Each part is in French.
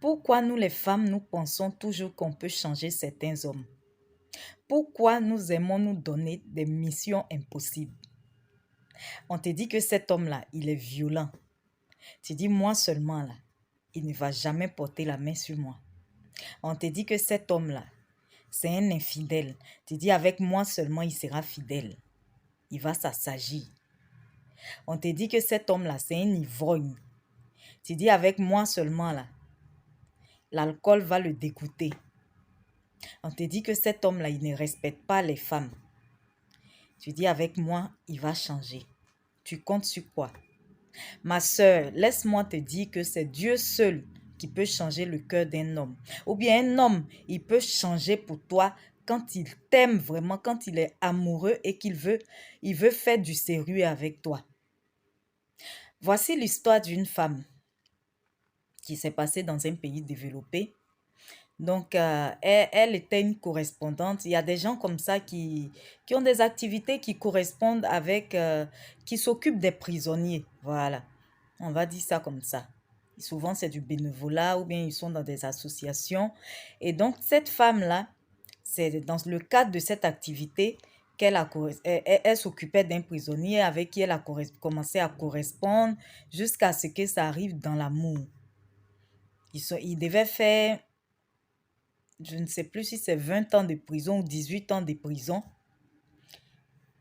Pourquoi nous les femmes, nous pensons toujours qu'on peut changer certains hommes? Pourquoi nous aimons nous donner des missions impossibles? On te dit que cet homme-là, il est violent. Tu dis, moi seulement, là, il ne va jamais porter la main sur moi. On te dit que cet homme-là, c'est un infidèle. Tu dis, avec moi seulement, il sera fidèle. Il va s'assagir. On te dit que cet homme-là, c'est un ivrogne. Tu dis, avec moi seulement, là, l'alcool va le dégoûter. On te dit que cet homme-là, il ne respecte pas les femmes. Tu dis, avec moi, il va changer. Tu comptes sur quoi? Ma sœur, laisse-moi te dire que c'est Dieu seul qui peut changer le cœur d'un homme. Ou bien un homme, il peut changer pour toi quand il t'aime vraiment, quand il est amoureux et il veut faire du sérieux avec toi. Voici l'histoire d'une femme qui s'est passée dans un pays développé. Donc, elle était une correspondante. Il y a des gens comme ça qui ont des activités qui correspondent avec, qui s'occupent des prisonniers. Voilà, on va dire ça comme ça. Souvent, c'est du bénévolat ou bien ils sont dans des associations. Et donc, cette femme-là, c'est dans le cadre de cette activité elle s'occupait d'un prisonnier avec qui elle a commencé à correspondre jusqu'à ce que ça arrive dans l'amour. Ils devaient faire, je ne sais plus si c'est 20 ans de prison ou 18 ans de prison.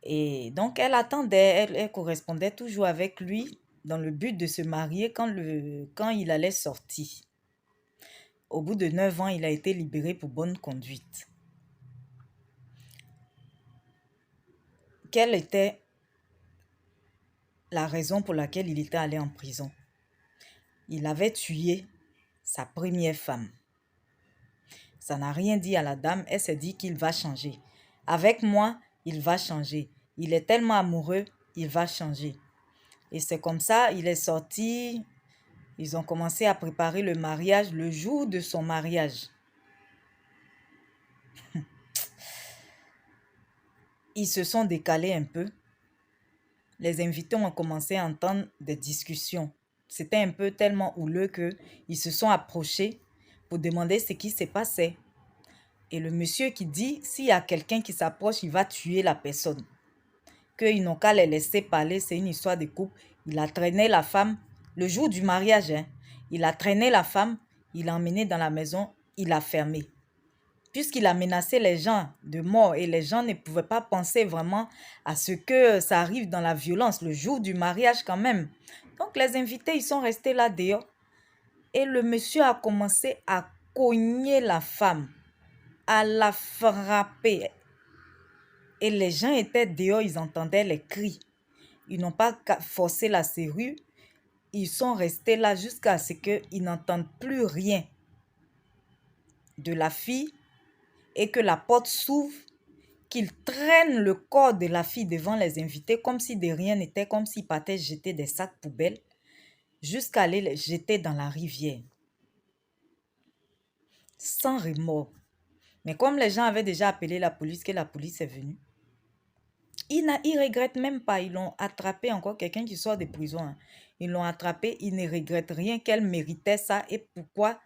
Et donc, elle attendait, elle correspondait toujours avec lui dans le but de se marier quand il allait sortir. Au bout de 9 ans, il a été libéré pour bonne conduite. Quelle était la raison pour laquelle il était allé en prison? Il avait tué sa première femme. Ça n'a rien dit à la dame, elle s'est dit qu'il va changer. Avec moi, il va changer. Il est tellement amoureux, il va changer. Et c'est comme ça, il est sorti. Ils ont commencé à préparer le mariage le jour de son mariage. Ils se sont décalés un peu. Les invités ont commencé à entendre des discussions. C'était un peu tellement houleux qu'ils se sont approchés pour demander ce qui s'est passé. Et le monsieur qui dit, s'il y a quelqu'un qui s'approche, il va tuer la personne. Qu'ils n'ont qu'à les laisser parler, c'est une histoire de couple. Il a traîné la femme le jour du mariage. Il a traîné la femme, il l'a emmenée dans la maison, il l'a fermée. Puisqu'il a menacé les gens de mort et les gens ne pouvaient pas penser vraiment à ce que ça arrive dans la violence le jour du mariage quand même. Donc les invités, ils sont restés là dehors. Et le monsieur a commencé à cogner la femme, à la frapper. Et les gens étaient dehors, ils entendaient les cris. Ils n'ont pas forcé la serrure. Ils sont restés là jusqu'à ce qu'ils n'entendent plus rien de la fille et que la porte s'ouvre, qu'ils traînent le corps de la fille devant les invités comme si de rien n'était, comme s'ils partaient jeter des sacs poubelles jusqu'à aller les jeter dans la rivière. Sans remords. Mais comme les gens avaient déjà appelé la police, que la police est venue, ils ne regrettent même pas. Ils l'ont attrapé, encore quelqu'un qui sort de prison. Ils l'ont attrapé, ils ne regrettent rien qu'elle méritait ça et pourquoi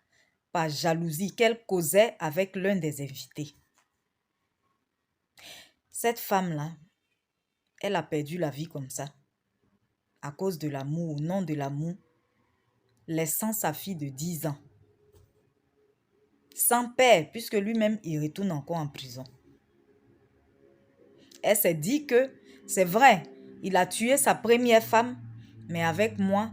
par jalousie qu'elle causait avec l'un des invités. Cette femme-là, elle a perdu la vie comme ça, à cause de l'amour, au nom de l'amour, laissant sa fille de 10 ans, sans père, puisque lui-même, il retourne encore en prison. Elle s'est dit que c'est vrai, il a tué sa première femme, mais avec moi,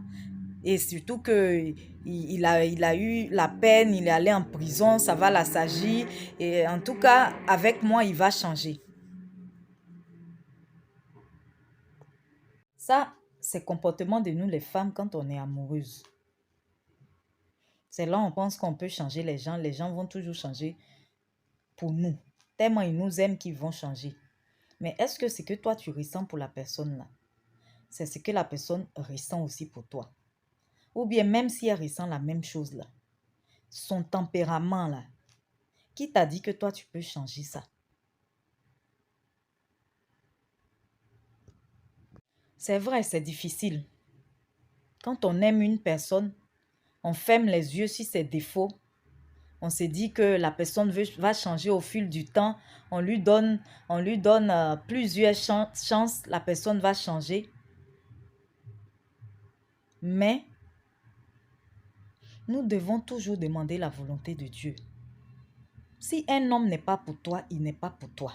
et surtout que il a eu la peine, il est allé en prison, ça va l'assagir, et en tout cas, avec moi, il va changer. Ça, c'est le comportement de nous les femmes quand on est amoureuse. C'est là on pense qu'on peut changer les gens vont toujours changer pour nous. Tellement ils nous aiment qu'ils vont changer. Mais est-ce que ce que toi tu ressens pour la personne là, c'est ce que la personne ressent aussi pour toi? Ou bien même si elle ressent la même chose là, son tempérament là, qui t'a dit que toi tu peux changer ça? C'est vrai, c'est difficile. Quand on aime une personne, On ferme les yeux sur ses défauts. On se dit que la personne va changer au fil du temps. On lui donne plusieurs chances. La personne va changer. Mais nous devons toujours demander la volonté de Dieu. Si un homme n'est pas pour toi, il n'est pas pour toi.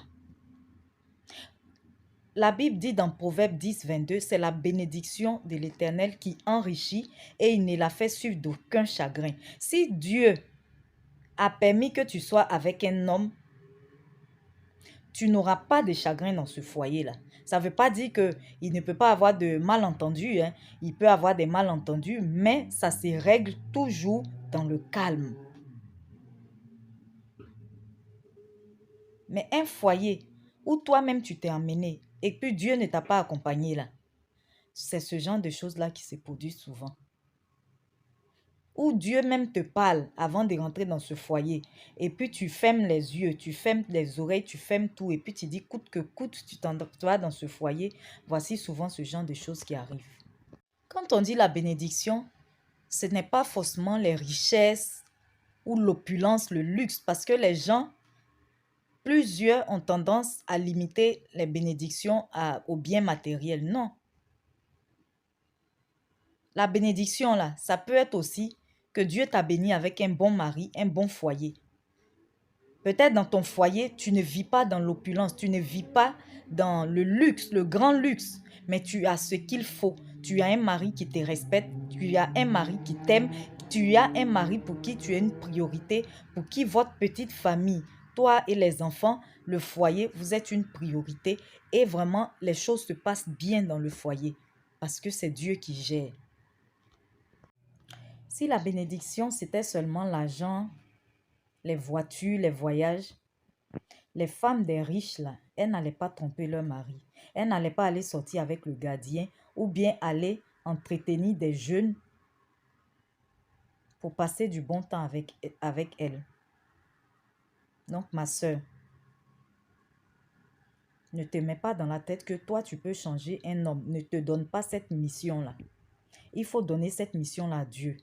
La Bible dit dans Proverbe 10, 22, c'est la bénédiction de l'Éternel qui enrichit et il ne la fait suivre d'aucun chagrin. Si Dieu a permis que tu sois avec un homme, tu n'auras pas de chagrin dans ce foyer-là. Ça ne veut pas dire qu'il ne peut pas avoir de malentendus. Hein. Il peut avoir des malentendus, mais ça se règle toujours dans le calme. Mais un foyer où toi-même tu t'es emmené et que Dieu ne t'a pas accompagné là, c'est ce genre de choses-là qui se produisent souvent. Où Dieu même te parle avant de rentrer dans ce foyer. Et puis tu fermes les yeux, tu fermes les oreilles, tu fermes tout. Et puis tu dis coûte que coûte, tu vas dans ce foyer. Voici souvent ce genre de choses qui arrivent. Quand on dit la bénédiction, ce n'est pas forcément les richesses ou l'opulence, le luxe. Parce que les gens, plusieurs ont tendance à limiter les bénédictions aux biens matériels. Non. La bénédiction, là, ça peut être aussi que Dieu t'a béni avec un bon mari, un bon foyer. Peut-être dans ton foyer, tu ne vis pas dans l'opulence, tu ne vis pas dans le luxe, le grand luxe, mais tu as ce qu'il faut. Tu as un mari qui te respecte, tu as un mari qui t'aime, tu as un mari pour qui tu es une priorité, pour qui votre petite famille, toi et les enfants, le foyer, vous êtes une priorité et vraiment les choses se passent bien dans le foyer parce que c'est Dieu qui gère. Si la bénédiction, c'était seulement l'argent, les voitures, les voyages, les femmes des riches, là, elles n'allaient pas tromper leur mari. Elles n'allaient pas aller sortir avec le gardien ou bien aller entretenir des jeunes pour passer du bon temps avec elles. Donc, ma soeur, ne te mets pas dans la tête que toi, tu peux changer un homme. Ne te donne pas cette mission-là. Il faut donner cette mission-là à Dieu.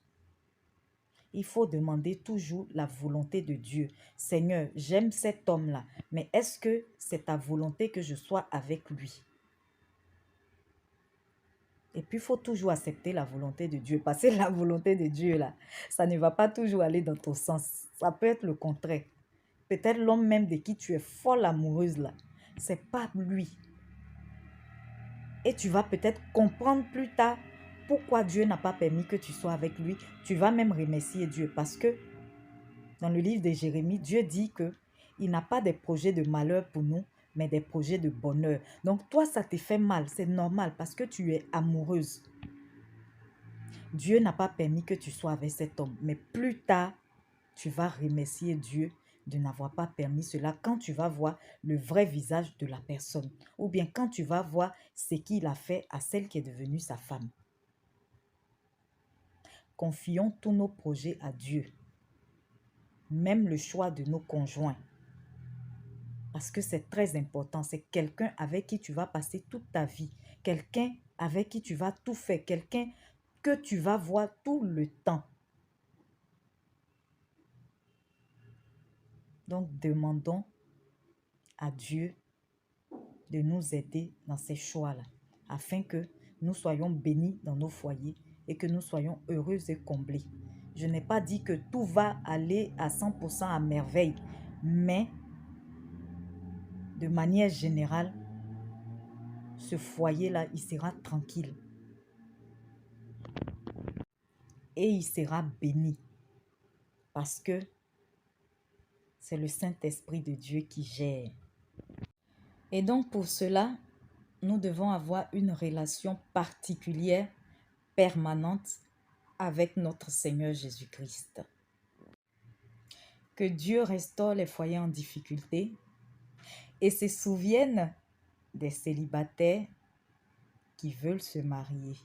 Il faut demander toujours la volonté de Dieu. Seigneur, j'aime cet homme-là, mais est-ce que c'est ta volonté que je sois avec lui? Et puis, il faut toujours accepter la volonté de Dieu. Parce que la volonté de Dieu, là, ça ne va pas toujours aller dans ton sens. Ça peut être le contraire. Peut-être l'homme même de qui tu es folle amoureuse, là, c'est pas lui. Et tu vas peut-être comprendre plus tard pourquoi Dieu n'a pas permis que tu sois avec lui. Tu vas même remercier Dieu parce que dans le livre de Jérémie, Dieu dit qu'il n'a pas des projets de malheur pour nous, mais des projets de bonheur. Donc toi, ça te fait mal, c'est normal parce que tu es amoureuse. Dieu n'a pas permis que tu sois avec cet homme, mais plus tard, tu vas remercier Dieu de n'avoir pas permis cela quand tu vas voir le vrai visage de la personne ou bien quand tu vas voir ce qu'il a fait à celle qui est devenue sa femme. Confions tous nos projets à Dieu, même le choix de nos conjoints. Parce que c'est très important, c'est quelqu'un avec qui tu vas passer toute ta vie, quelqu'un avec qui tu vas tout faire, quelqu'un que tu vas voir tout le temps. Donc, demandons à Dieu de nous aider dans ces choix-là, afin que nous soyons bénis dans nos foyers et que nous soyons heureux et comblés. Je n'ai pas dit que tout va aller à 100% à merveille, mais de manière générale, ce foyer-là, il sera tranquille. Et il sera béni. Parce que c'est le Saint-Esprit de Dieu qui gère. Et donc pour cela, nous devons avoir une relation particulière, permanente avec notre Seigneur Jésus-Christ. Que Dieu restaure les foyers en difficulté et se souvienne des célibataires qui veulent se marier.